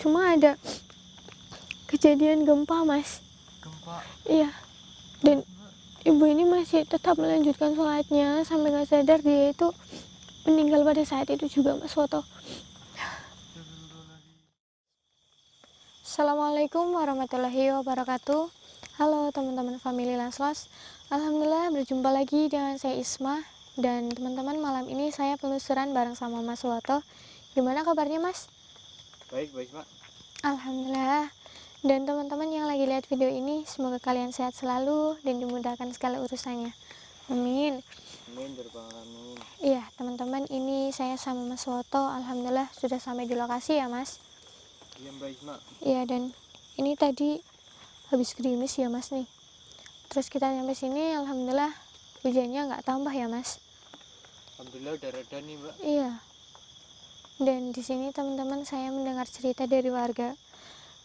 Cuma ada kejadian gempa, Mas. Gempa? Iya. Dan ibu ini masih tetap melanjutkan sholatnya sampai nggak sadar dia itu meninggal pada saat itu juga, Mas Foto. Assalamualaikum warahmatullahi wabarakatuh. Halo teman-teman family Laslos. Alhamdulillah berjumpa lagi dengan saya Isma. Dan teman-teman, malam ini saya penelusuran bareng sama Mas Woto. Gimana kabarnya, Mas? Baik, Mak. Alhamdulillah. Dan teman-teman yang lagi lihat video ini, semoga kalian sehat selalu dan dimudahkan segala urusannya. Amin. Amin, amin. Iya, teman-teman, ini saya sama Mas Woto. Alhamdulillah sudah sampai di lokasi ya, Mas. Iya, Mbak Isma. Iya, dan ini tadi habis gerimis ya, Mas nih. Terus kita nyampe sini, alhamdulillah hujannya nggak tambah ya, Mas. Alhamdulillah udah reda nih, Mbak. Iya. Dan di sini teman-teman, saya mendengar cerita dari warga.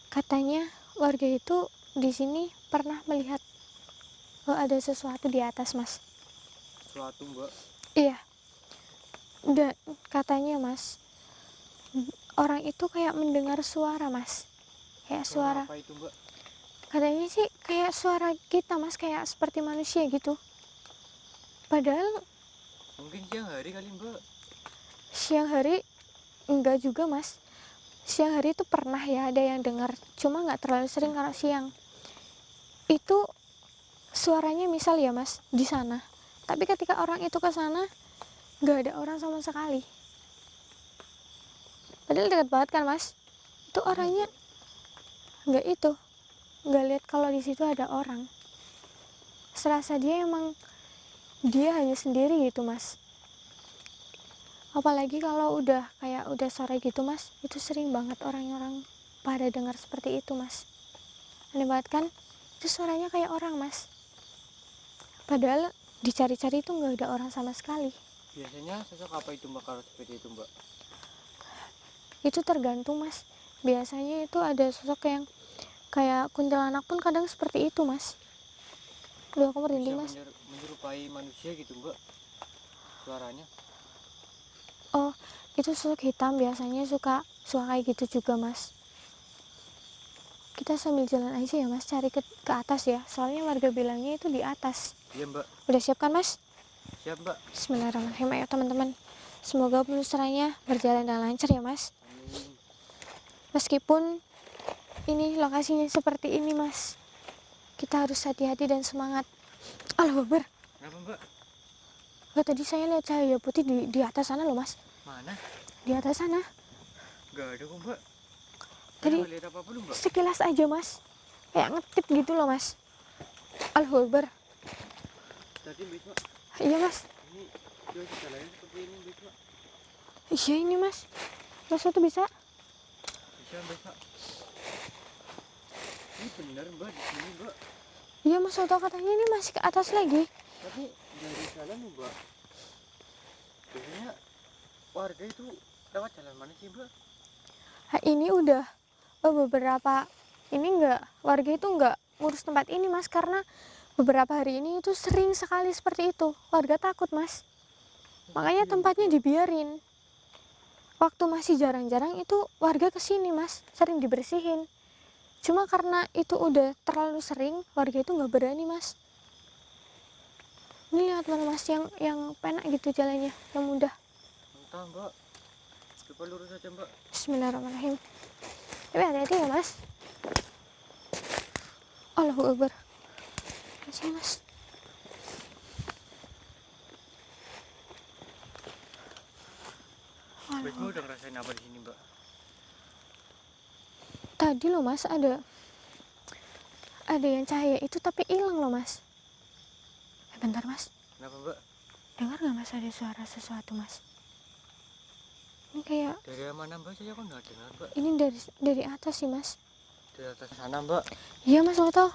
Katanya warga itu di sini pernah melihat ada sesuatu di atas, Mas. Sesuatu, Mbak? Iya. Dan katanya, Mas, orang itu kayak mendengar suara, Mas. Kayak suara. Apa itu, Mbak? Katanya sih kayak suara kita, Mas, kayak seperti manusia gitu. Padahal mungkin siang hari kali, Mbak. Siang hari enggak juga, Mas. Siang hari itu pernah ya ada yang dengar, cuma nggak terlalu sering kalau siang. Itu suaranya misal ya, Mas, di sana. Tapi ketika orang itu ke sana, nggak ada orang sama sekali. Padahal dekat banget kan, Mas. Itu orangnya nggak lihat kalau di situ ada orang. Serasa dia hanya sendiri gitu, Mas. Apalagi kalau udah sore gitu, Mas, itu sering banget orang-orang pada dengar seperti itu, Mas. Aneh banget kan? Itu suaranya kayak orang, Mas. Padahal dicari-cari itu nggak ada orang sama sekali. Biasanya sosok apa itu, Mbak, kalau seperti itu, Mbak? Itu tergantung, Mas. Biasanya itu ada sosok yang kayak kuntilanak pun kadang seperti itu, Mas. Udah, aku merinding, Mas. Menyerupai manusia gitu, Mbak, suaranya. Oh, itu sosok hitam biasanya suka kayak gitu juga, Mas. Kita sambil jalan aja ya, Mas, cari ke atas ya. Soalnya warga bilangnya itu di atas. Iya, Mbak. Udah siap kan, Mas? Siap, Mbak. Bismillahirrahmanirrahim. Ayo teman-teman, semoga penelusurannya berjalan dan lancar ya, Mas. Amin. Meskipun ini lokasinya seperti ini, Mas, kita harus hati-hati dan semangat. Allahu Akbar. Kenapa, Mbak? Oh, tadi saya lihat cahaya putih di atas sana loh, Mas. Mana? Di atas sana. Gak ada kok, Mbak. Tadi lihat apa-apa lu, Mbak? Sekilas aja, Mas. Kayak ngetip gitu loh, Mas. Allahu Akbar. Tadi, Mbak. Iya, Mas. Ini jalannya seperti ini, Mbak. Iya ini, Mas. Mas itu bisa? Bisa, Mbak. Ini benar, Mbak, di sini, Mbak. Iya, Mas Soto katanya ini masih ke atas lagi. Tapi dari jalan, Mbak. Biasanya warga itu lewat jalan mana sih, Mbak? Ini udah beberapa warga itu nggak ngurus tempat ini, Mas, karena beberapa hari ini itu sering sekali seperti itu. Warga takut, Mas. Makanya tempatnya dibiarin. Waktu masih jarang-jarang itu warga kesini, Mas, sering dibersihin. Cuma karena itu udah terlalu sering, warga itu nggak berani, Mas. Ini lihat mana, Mas, yang penak gitu jalannya, yang mudah. Entah, Mbak. Coba lurus aja, Mbak. Bismillahirrahmanirrahim. Tapi hati-hati ya, Mas. Allahu Akbar. Masih, Mas. Mbak udah ngerasain apa di sini, Mbak? Tadi loh, Mas, ada yang cahaya itu tapi hilang loh, Mas. Bentar, Mas. Kenapa, Mbak? Dengar nggak, Mas, ada suara sesuatu, Mas? Ini kayak dari mana, Mbak? Saya kok nggak dengar, Mbak. Ini dari atas sih, Mas. Dari atas sana, Mbak. Iya, Mas Loto.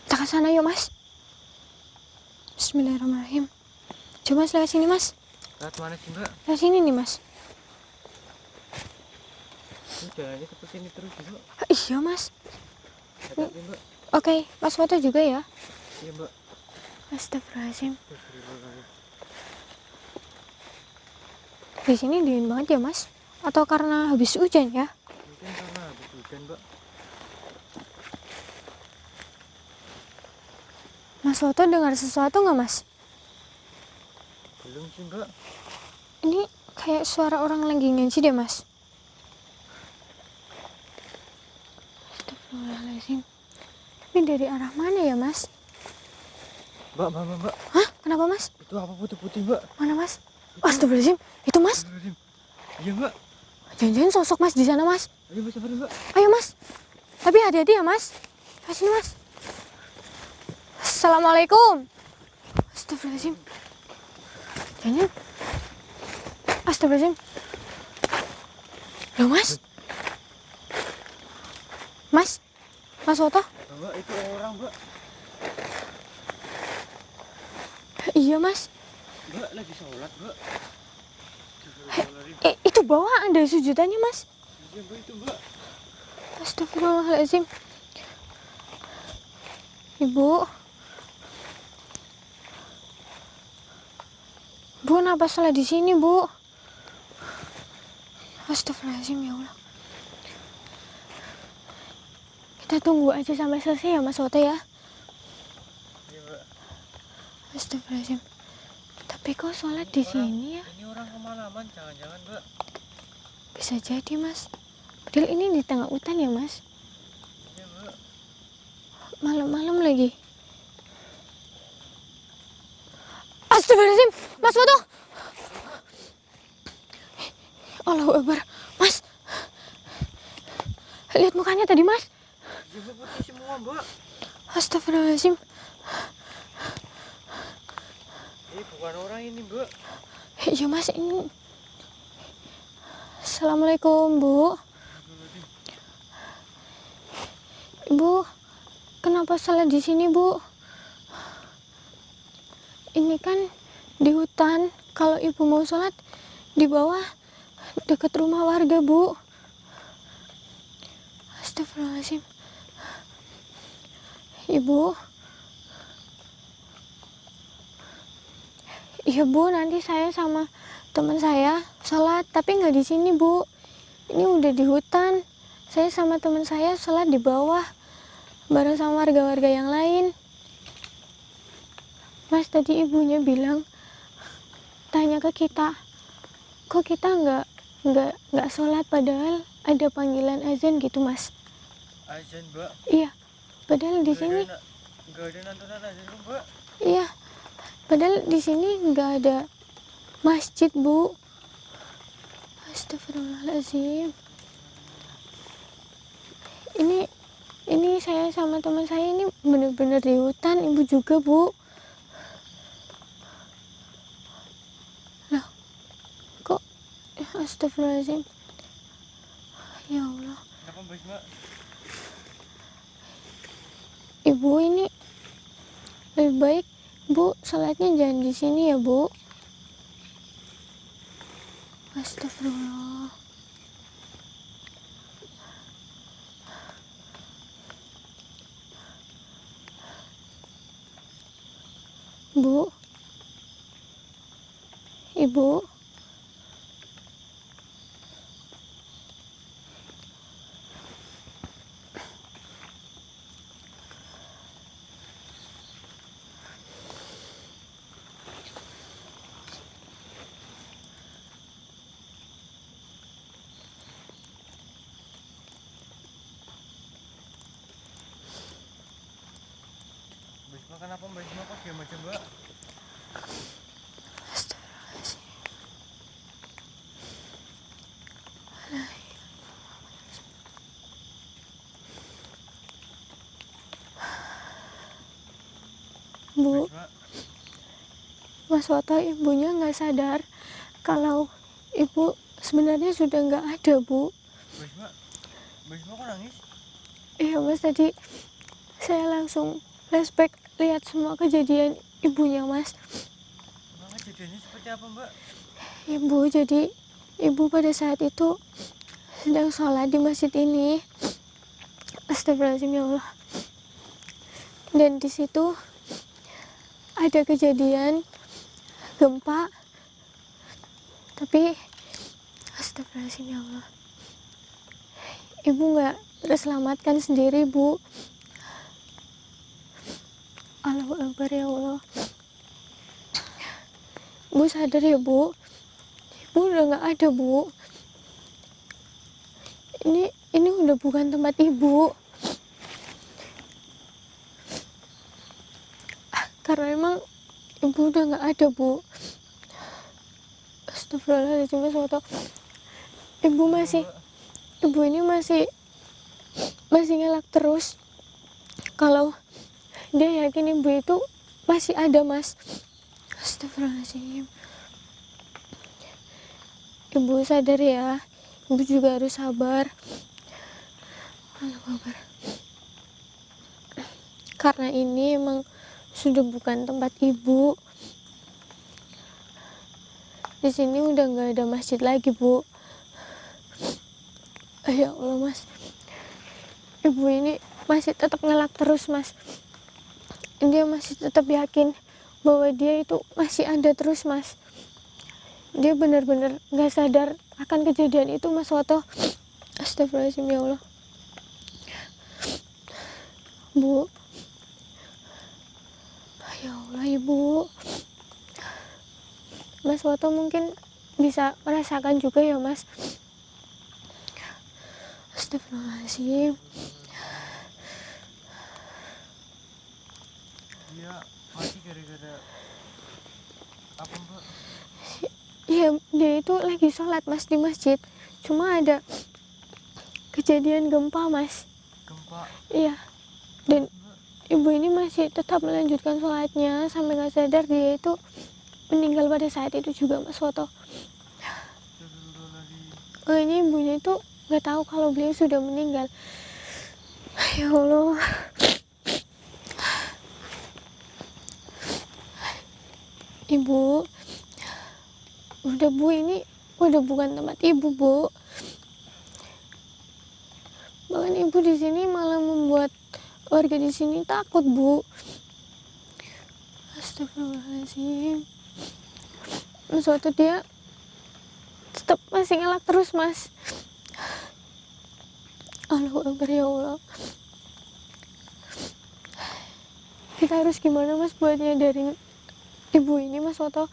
Kita ke sana yuk, Mas. Bismillahirrahmanirrahim. Coba, Mas, lewat sini, Mas. Lewat mana sih, Mbak? Lewat sini nih, Mas. Ini jalannya seperti ini terus, Mbak. Iya, Mas. Hati-hati, Mbak. Oke, Mas Foto juga ya. Iya, Mbak. Astagfirullahaladzim. Di sini dingin banget ya, Mas? Atau karena habis hujan ya? mungkin karena habis hujan, Mbak. Mas Woto dengar sesuatu nggak, Mas? Belum sih, Mbak. Ini kayak suara orang lagi ngaji deh, Mas. Astagfirullahaladzim. Tapi dari arah mana ya, Mas? Mbak. Hah? Kenapa, Mas? Itu apa putih-putih, Mbak? Mana, Mas? Astagfirullahaladzim. Itu, Mas. Astagfirullahaladzim. Iya, Mbak. Jangan-jangan sosok Mas di sana, Mas. Ayo, Mbak, sabar, Mbak. Ayo, Mas. Tapi hati-hati ya, Mas. Ayo sini, Mas. Assalamualaikum. Astagfirullahaladzim. Jangan. Astagfirullahaladzim. Loh, Mas. Mas Woto. Mbak, itu orang, Mbak. Iya, Mas. Mbak lagi sholat, Mbak. Astagfirullahaladzim. Itu bawaan dari sujudannya, Mas. Iya, Mbak, itu, Mbak. Astagfirullahaladzim. Ibu. Bu, kenapa salah di sini, Bu? Astagfirullahaladzim, ya Allah. Kita tunggu aja sampai selesai ya, Mas Woto ya. Iya, Mbak. Astagfirullahaladzim. Tapi kok sholat di sini ya? Ini orang kemalaman, jangan-jangan, Mbak. Bisa jadi, Mas. Padahal ini di tengah hutan ya, Mas. Iya, Mbak. Malam-malam lagi. Astagfirullahaladzim, Mas Woto. Allahu Akbar, Mas. Lihat mukanya tadi, Mas. Iya, Mbak, putih semua, Mbak. Astagfirullahaladzim. Ini bukan orang ini, Mbak. Iya, Mas, ini. Assalamualaikum, Bu. Bu, kenapa salah di sini, Bu? Ini kan di hutan. Kalau Ibu mau sholat di bawah dekat rumah warga, Bu. Astagfirullahaladzim. Ibu. Iya, Bu, nanti saya sama teman saya sholat, tapi nggak di sini, Bu. Ini udah di hutan. Saya sama teman saya sholat di bawah bareng sama warga-warga yang lain. Mas, tadi ibunya bilang tanya ke kita, kok kita nggak sholat padahal ada panggilan azan gitu, Mas. Azan, Mbak. Iya, padahal di sini. Nggak ada nantunan azan, Mbak. Iya, padahal di sini nggak ada masjid, Bu. Astagfirullahaladzim. Ini saya sama teman saya ini benar-benar di hutan, Ibu juga, Bu. Loh, kok astagfirullahaladzim. Ya Allah. Kenapa, Mbak? Ibu, ini lebih baik Bu sholatnya jangan di sini ya, Bu. Astagfirullah. Bu, Ibu. Kenapa Mbak Isma kok diam aja, Mbak? Astagfirullahaladzim. Bu, Mas Woto, ibunya nggak sadar kalau ibu sebenarnya sudah nggak ada, Bu. Mbak Isma kok nangis? Iya, Mas, tadi saya langsung flashback lihat semua kejadian ibunya, Mas. Emang kejadiannya seperti apa, Mbak? Ibu, jadi ibu pada saat itu sedang sholat di masjid ini. Astagfirullahaladzim, ya Allah. Dan di situ ada kejadian gempa. Tapi astagfirullahaladzim, ya Allah. ibu nggak terselamatkan sendiri, Bu. Allahu Akbar, ya Allah. Bu sadar ya, Bu. Ibu udah nggak ada, Bu. Ini udah bukan tempat ibu. Karena emang ibu udah nggak ada, Bu. Astagfirullahaladzim, Mas Woto. Ibu ini masih ngelak terus kalau dia yakin ibu itu masih ada, Mas. Astagfirullahaladzim. Ibu sadar ya, ibu juga harus sabar. Allahu Akbar. Karena ini emang sudah bukan tempat ibu. Di sini udah nggak ada masjid lagi, Bu. Ya Allah, Mas. Ibu ini masih tetap ngelak terus, Mas. Dia masih tetap yakin bahwa dia itu masih ada terus, Mas. Dia benar-benar nggak sadar akan kejadian itu, Mas Woto. Astagfirullahaladzim, ya Allah. Bu. Ya Allah, Ibu. Mas Woto mungkin bisa merasakan juga ya, Mas. Astagfirullahaladzim. Dia mati gara-gara apa, Mbak? Iya, dia itu lagi sholat, Mas, di masjid. Cuma ada kejadian gempa, Mas. Gempa. Iya. Dan Terus, Mbak? ibu ini masih tetap melanjutkan sholatnya sampai nggak sadar dia itu meninggal pada saat itu juga, Mas Woto. Astagfirullahaladzim. Ini ibunya itu nggak tahu kalau beliau sudah meninggal. Ya Allah. Ibu, udah, Bu, ini udah bukan tempat ibu, Bu. Bahkan ibu di sini malah membuat warga di sini takut, Bu. Astagfirullahaladzim. Mas waktu dia tetap masih ngelak terus, Mas. Allahu Akbar, ya Allah. Kita harus gimana, Mas, buat nyadarin ibu ini, Mas Woto?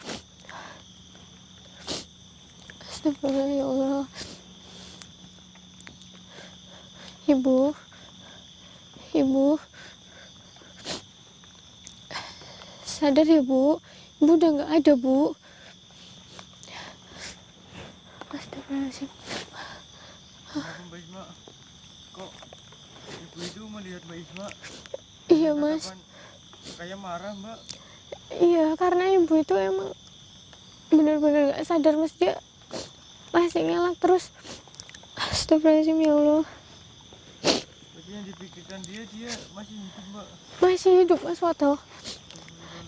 Astagfirullah, ya Allah. Ibu sadar ya, Bu. Ibu udah nggak ada, Bu. Astagfirullahaladzim. Kenapa, Mbak Isma? Kok ibu itu melihat Mbak Isma Iya, dengan Mas. tatapan kayak marah, Mbak? Iya, karena ibu itu emang benar-benar nggak sadar, Mas. Dia masih ngelak terus. Astagfirullahaladzim, ya Allah. Berarti yang dipikirkan dia masih hidup, Mbak. Masih hidup, Mas Woto.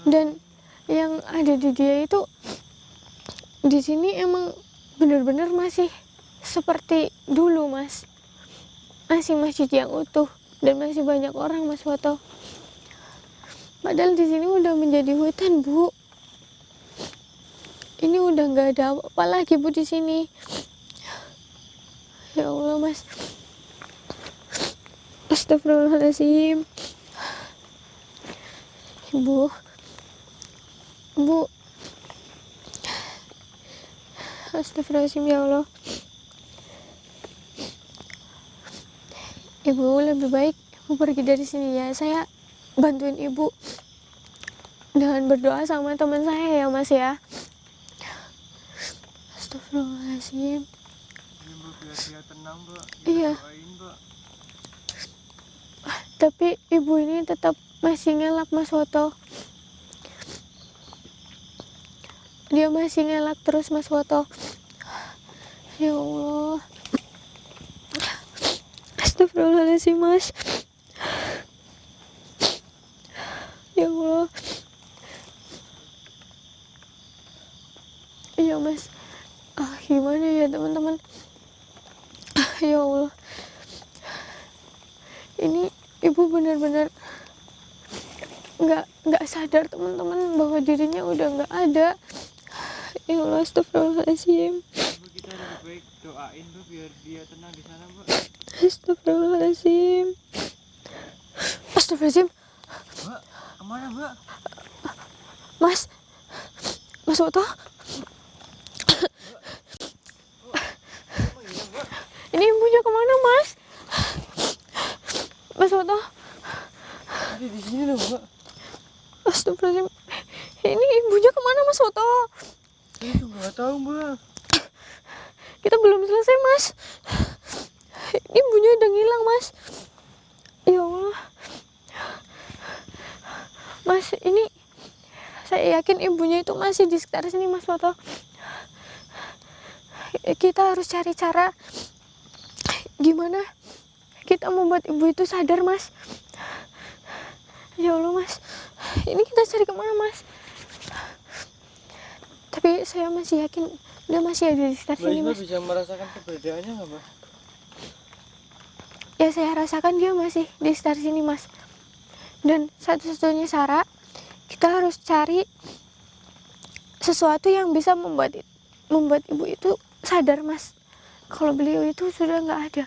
Dan yang ada di dia itu di sini emang benar-benar masih seperti dulu, Mas. Masih masjid yang utuh dan masih banyak orang, Mas Woto. Padahal di sini udah menjadi hutan, Bu. Ini udah nggak ada apa lagi, Bu, di sini. Ya Allah, Mas. Astagfirullahaladzim. Bu. Astagfirullahaladzim, ya Allah. Ibu, lebih baik ibu pergi dari sini ya. Saya bantuin ibu dengan berdoa sama teman saya ya, Mas ya. Astagfirullahaladzim. Iya, Mbak, biar dia tenang, Mbak. Kita Iya. doain, Mbak. Tapi ibu ini tetap masih ngelak, Mas Woto. Dia masih ngelak terus, Mas Woto. Ya Allah. Astagfirullahaladzim, Mas. Ya Allah. Iya, Mas. Gimana ya, teman-teman? Ya Allah. Ini ibu benar-benar nggak sadar, teman-teman, bahwa dirinya udah nggak ada. Ya Allah, astagfirullahaladzim. Mbak, kita lebih baik doain, Mbak, biar dia tenang di sana, Mbak. Astagfirullahaladzim. Astagfirullahaladzim. Mbak, kemana Mbak? Mas Woto, Emang iya Mbak? ini ibunya kemana Mas? Mas Woto, Ada di sini loh Mbak. astagfirullahaladzim. Ini ibunya kemana Mas Woto? Saya juga nggak tahu Mbak. Kita belum selesai Mas. Ibunya udah ngilang Mas. Ya Allah. Mas, ini saya yakin ibunya itu masih di sekitar sini Mas Woto. Kita harus cari cara gimana kita membuat ibu itu sadar Mas. Ya Allah Mas, ini kita cari kemana Mas? Tapi saya masih yakin dia masih ada di sekitar Mbak sini Isma Mas. bisa merasakan keberadaannya nggak Mbak? Ya saya rasakan dia masih di sekitar sini Mas. Dan satu-satunya cara, kita harus cari sesuatu yang bisa membuat ibu itu sadar Mas, kalau beliau itu sudah nggak ada.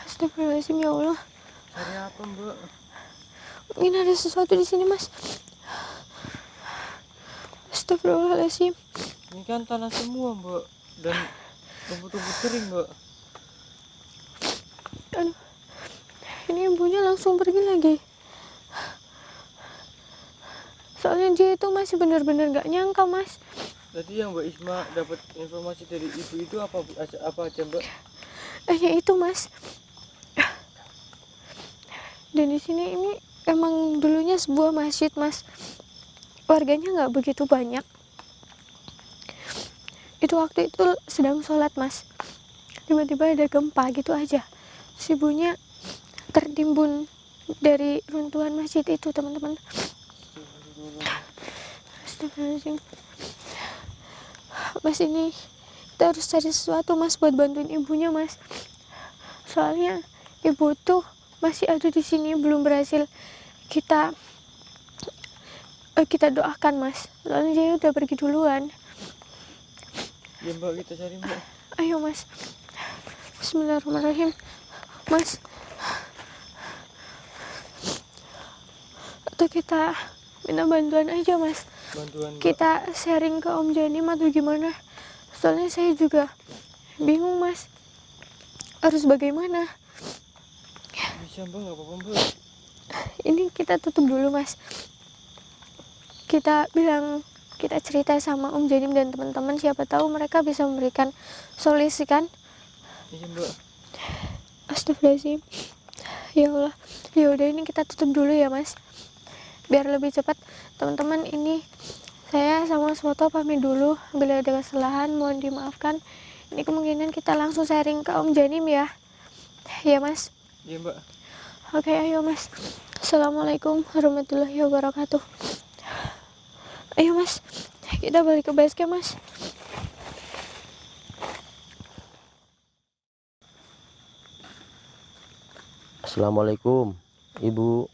Astagfirullahaladzim, ya Allah. Cari apa Mbak? Mungkin ada sesuatu di sini Mas. Astagfirullahaladzim. Ini kan tanah semua Mbak, dan rumput-rumput kering Mbak. Aduh, ini ibunya langsung pergi lagi. Soalnya dia itu masih benar-benar nggak nyangka Mas. Tadi yang Mbak Isma dapat informasi dari ibu itu apa aja Mbak? Ya itu Mas. Dan di sini ini emang dulunya sebuah masjid Mas. Warganya nggak begitu banyak. Itu waktu itu sedang sholat Mas. Tiba-tiba ada gempa gitu aja. Si ibunya tertimbun dari runtuhan masjid itu teman-teman. Astagfirullahaladzim. Mas, ini kita harus cari sesuatu Mas buat bantuin ibunya Mas. Soalnya ibu tuh masih ada di sini, belum berhasil kita doakan Mas. Soalnya dia udah pergi duluan. Ya Mbak, kita cari Mbak. Ayo Mas. Bismillahirrahmanirrahim. Mas, atau kita minta bantuan aja Mas. Bantuan Mbak. Kita sharing ke Om Janim atau gimana? Soalnya saya juga bingung Mas, harus bagaimana. Bisa Mbak, nggak apa-apa Mbak. Ini kita tutup dulu Mas. Kita bilang, kita cerita sama Om Janim dan teman-teman, siapa tahu mereka bisa memberikan solusi kan. Iya Mbak. Astagfirullahaladzim. Ya Allah. Ya udah, ini kita tutup dulu ya Mas, biar lebih cepat. Teman-teman, ini saya sama Soto pamit dulu. Bila ada kesalahan mohon dimaafkan. Ini kemungkinan kita langsung sharing ke Om Janim ya. Ya Mas. Iya Mbak. Oke, ayo Mas. Assalamualaikum warahmatullahi wabarakatuh. Ayo Mas, kita balik ke base camp Mas. Assalamualaikum Ibu.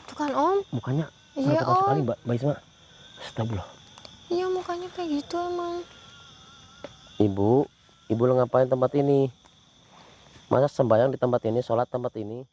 Tuh kan Om. Mukanya Iya kenapa sekali Om. Mbak Isma? Astagfirullah. Iya, mukanya kayak gitu emang. Ibu, Ibu ngapain tempat ini? Masa sembahyang di tempat ini, sholat tempat ini?